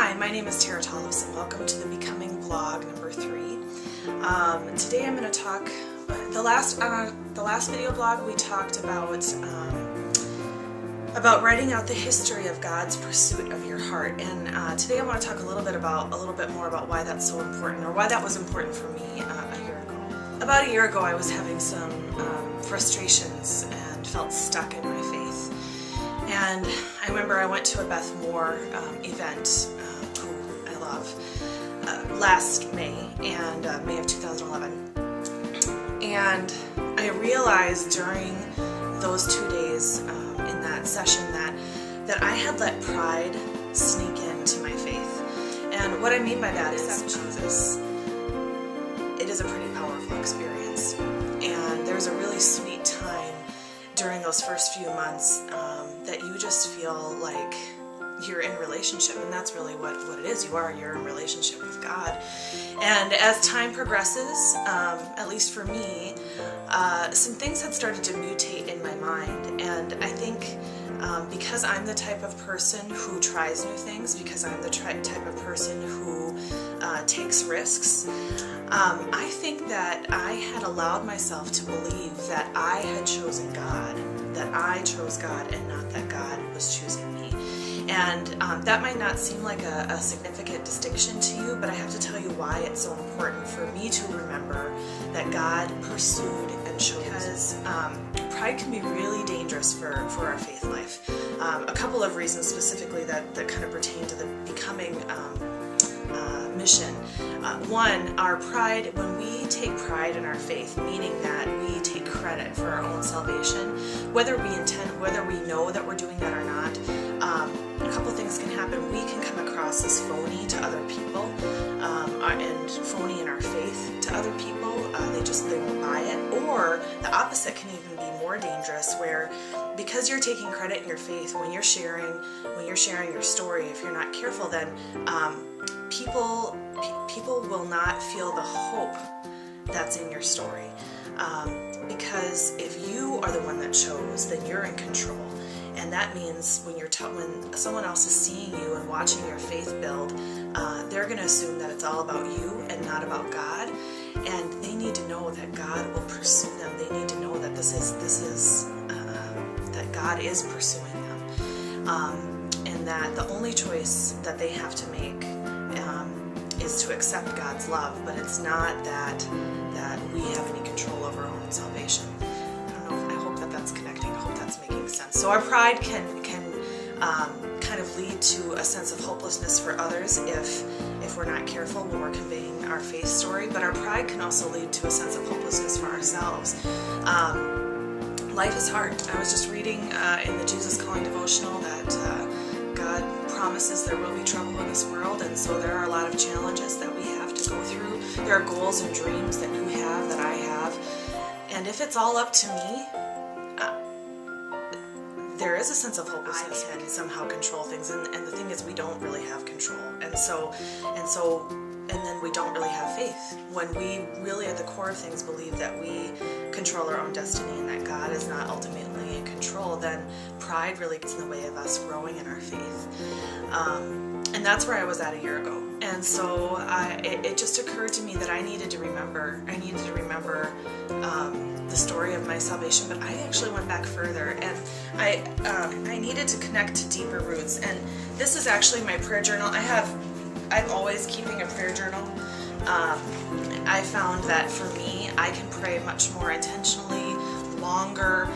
Hi, my name is Tollefson. Welcome to the Becoming Vlog number 3. Today I'm going to talk. The last video blog we talked about writing out the history of God's pursuit of your heart, and today I want to talk a little bit more about why that's so important, or why that was important for me a year ago. About a year ago, I was having some frustrations and felt stuck in my faith. And I remember I went to a Beth Moore event, who I love, last May, and May of 2011. And I realized during those 2 days in that session that I had let pride sneak into my faith. And what I mean by that is Jesus. It is a pretty powerful experience. And there's a really sweet time during those first few months that you just feel like you're in relationship, and that's really what it is. You're in relationship with God. And as time progresses, at least for me, some things had started to mutate in my mind, and I think because I'm the type of person who tries new things, because I'm the type of person who takes risks, I think that I had allowed myself to believe that I had chosen God, that I chose God, and not that God was choosing me. And that might not seem like a significant distinction to you, but I have to tell you why it's so important for me to remember that God pursued and chose. Because pride can be really dangerous for our faith life. A couple of reasons specifically that kind of pertain to the becoming mission. One, our pride, when we take pride in our faith, meaning that we take credit for our own salvation, whether we know that we're doing that or not, a couple things can happen. We can come across as phony to other people, and phony in our faith to other people. They won't buy it. Or the opposite can even be more dangerous, where because you're taking credit in your faith, when you're sharing your story, if you're not careful, then people will not feel the hope that's in your story. Because if you are the one that chose, then you're in control. And that means when someone else is seeing you and watching your faith build, they're going to assume that it's all about you and not about God. And they need to know that God will pursue them. They need to know that that God is pursuing them, and that the only choice that they have to make is to accept God's love. But it's not that we have any control over our own salvation. I hope that's connecting. I hope that's making sense. So our pride can kind of lead to a sense of hopelessness for others if we're not careful when we're conveying our faith story. But our pride can also lead to a sense of hopelessness for ourselves. Life is hard. I was just reading in the Jesus Calling devotional that God promises there will be trouble in this world, and so there are a lot of challenges that we have to go through. There are goals and dreams that you have, that I have, and if it's all up to me, there is a sense of hopelessness. I can somehow control things, and the thing is, we don't really have control, and then we don't really have faith. When we really at the core of things believe that we control our own destiny and that God is not ultimately in control, then pride really gets in the way of us growing in our faith. And that's where I was at a year ago. And so it just occurred to me that I needed to remember the story of my salvation, but I actually went back further, and I needed to connect to deeper roots. And this is actually my prayer journal. I'm always keeping a prayer journal. I found that for me, I can pray much more intentionally, longer,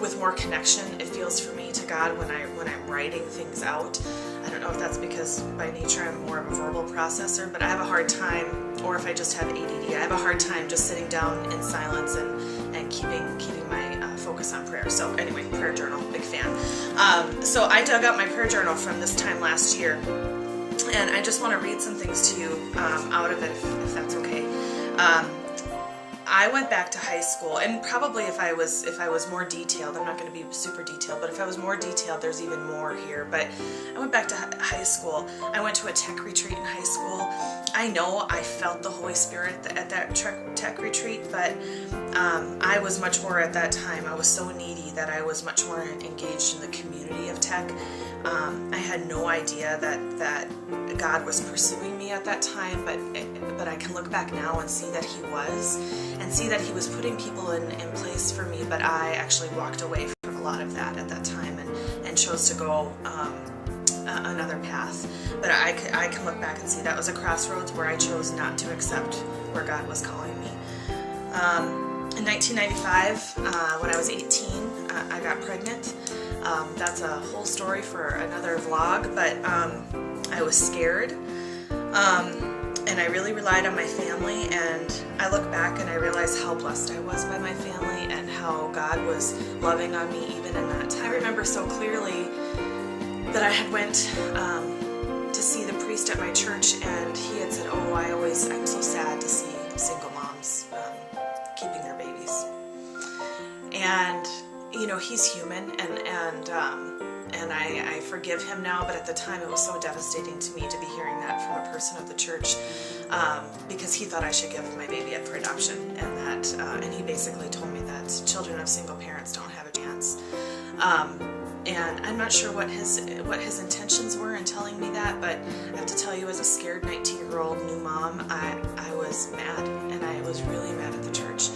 with more connection. It feels for me to God when I'm writing things out. I don't know if that's because by nature I'm more of a verbal processor, but I have a hard time, or if I just have ADD, I have a hard time just sitting down in silence and keeping my focus on prayer. So anyway, prayer journal, big fan. So I dug up my prayer journal from this time last year, and I just want to read some things to you out of it, if that's okay. I went back to high school, and probably if I was more detailed, I'm not going to be super detailed, but if I was more detailed, there's even more here. But I went back to high school. I went to a tech retreat in high school. I know I felt the Holy Spirit at that tech retreat, but I was much more at that time. I was so needy that I was much more engaged in the community of tech. I had no idea that God was pursuing me at that time, but I can look back now and see that He was, and see that He was putting people in place for me, but I actually walked away from a lot of that at that time and chose to go another path. But I can look back and see that was a crossroads where I chose not to accept where God was calling me. In 1995, when I was 18, I got pregnant. That's a whole story for another vlog, but I was scared, and I really relied on my family, and I look back and I realize how blessed I was by my family and how God was loving on me even in that time. I remember so clearly that I had went to see the priest at my church, and he had said, "Oh, I'm so sad to see single moms keeping their babies." And you know, he's human, and I forgive him now, but at the time it was so devastating to me to be hearing that from a person of the church, because he thought I should give my baby up for adoption, and he basically told me that children of single parents don't have a chance. And I'm not sure what his intentions were in telling me that, but I have to tell you, as a scared 19-year-old new mom, I was mad, and I was really mad at the church.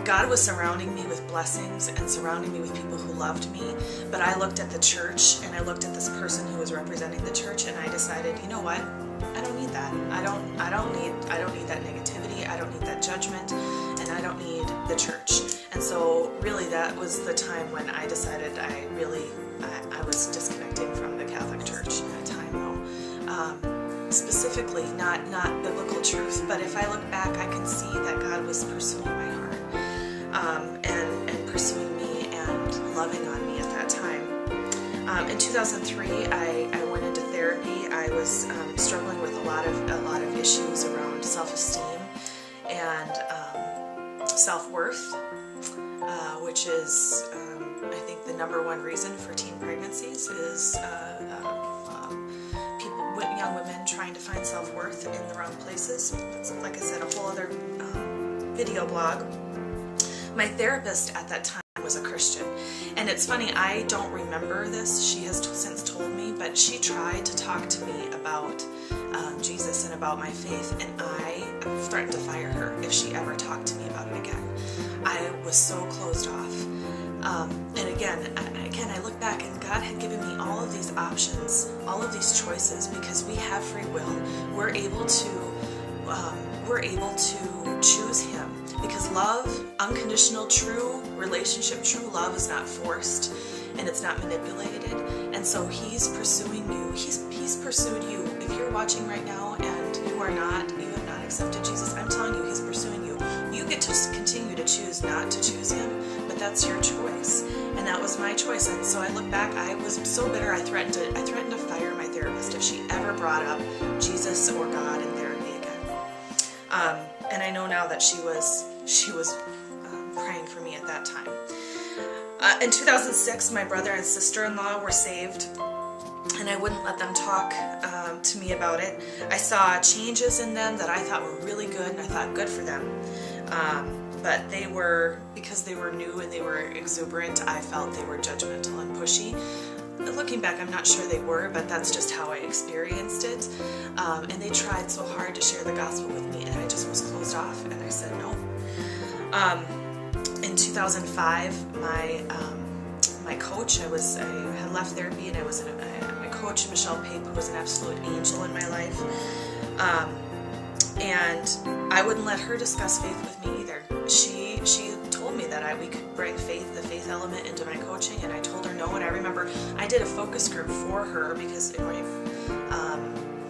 God was surrounding me with blessings and surrounding me with people who loved me, but I looked at the church and I looked at this person who was representing the church, and I decided, you know what? I don't need that. I don't need that negativity. I don't need that judgment, and I don't need the church. And so really that was the time when I decided I was disconnecting from the Catholic Church at that time, though. Specifically, not biblical truth, but if I look back, I can see that God was pursuing my heart, and pursuing me and loving on me at that time. In 2003, I went into therapy. I was struggling with a lot of issues around self-esteem and self-worth, which is I think the number one reason for teen pregnancies is young women trying to find self-worth in the wrong places. It's, like I said, a whole other video blog. My therapist at that time was a Christian, and it's funny, I don't remember this, she has since told me, but she tried to talk to me about Jesus and about my faith, and I threatened to fire her if she ever talked to me about it again. I was so closed off. And again, I look back, and God had given me all of these options, all of these choices, because we have free will. We're able to choose Him, because love, unconditional, true relationship, true love is not forced, and it's not manipulated. And so He's pursuing you. He's pursued you. If you're watching right now and you have not accepted Jesus, I'm telling you, He's pursuing you. You get to continue to choose not to choose Him, but that's your choice, and that was my choice. And so I look back, I was so bitter. I threatened to fire my therapist if she ever brought up Jesus or God in therapy again. And I know now that she was praying for me at that time. In 2006, my brother and sister-in-law were saved, and I wouldn't let them talk to me about it. I saw changes in them that I thought were really good, and I thought good for them. But because they were new and they were exuberant, I felt they were judgmental and pushy. Looking back, I'm not sure they were, but that's just how I experienced it. And they tried so hard to share the gospel with me, and I just was closed off, and I said no. In 2005, my coach, I had left therapy, and my coach, Michelle Pape, who was an absolute angel in my life. And I wouldn't let her discuss faith with me either. She told me that we could bring the faith element into my coaching, and I told her no. And I remember I did a focus group for her, because in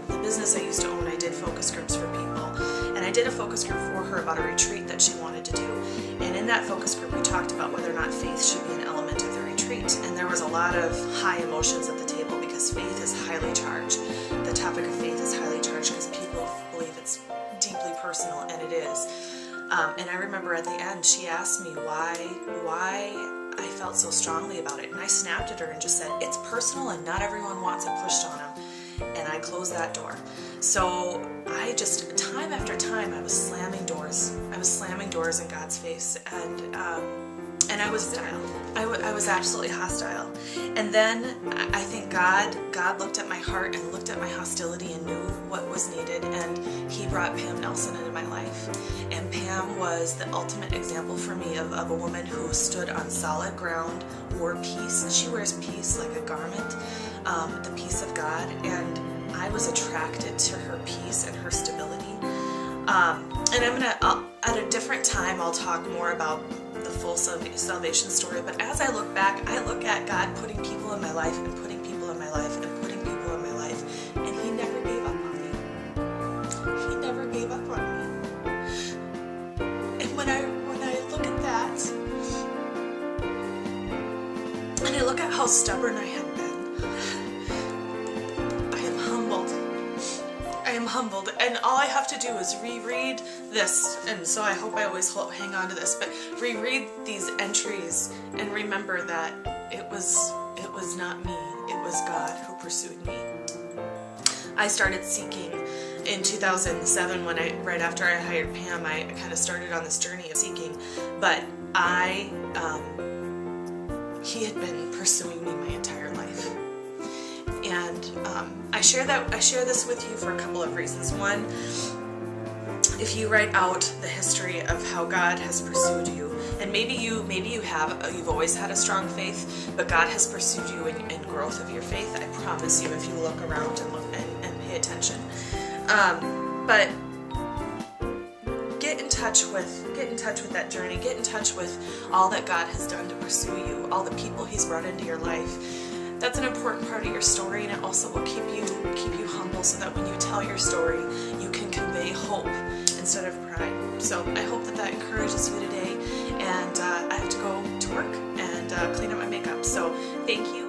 the business I used to own, I did focus groups for people, and I did a focus group for her about a retreat that she wanted to do. And in that focus group, we talked about whether or not faith should be an element of the retreat. And there was a lot of high emotions at the table, because faith is highly charged. The topic of faith is highly charged because people believe it's deeply personal, and it is. And I remember at the end, she asked me why I felt so strongly about it. And I snapped at her and just said, it's personal, and not everyone wants it pushed on them. And I closed that door. So I just, time after time, I was slamming doors. I was slamming doors in God's face. And and I was absolutely hostile. And then I think God looked at my heart and looked at my hostility and knew what was needed, and he brought Pam Nelson into my life. And Pam was the ultimate example for me of a woman who stood on solid ground, wore peace. She wears peace like a garment, the peace of God, and I was attracted to her peace and her stability. And at a different time, I'll talk more about the full salvation story, but as I look back, I look at God putting people in my life and putting people in my life and putting people in my life, and he never gave up on me. He never gave up on me. And when I look at that, and I look at how stubborn I have been, I am humbled. I am humbled, and all I have to do is reread this, and so I hope I always hang on to this, but reread these entries and remember that it was not me, it was God who pursued me. I started seeking in 2007 right after I hired Pam. I kind of started on this journey of seeking, but he had been pursuing me my entire life. And I share this with you for a couple of reasons. One, if you write out the history of how God has pursued you, and maybe you've always had a strong faith, but God has pursued you in growth of your faith. I promise you, if you look around and pay attention. But get in touch with that journey. Get in touch with all that God has done to pursue you, all the people he's brought into your life. That's an important part of your story, and it also will keep you humble, so that when you tell your story, you can convey hope instead of pride. So I hope that encourages you today, and I have to go to work and clean up my makeup. So thank you.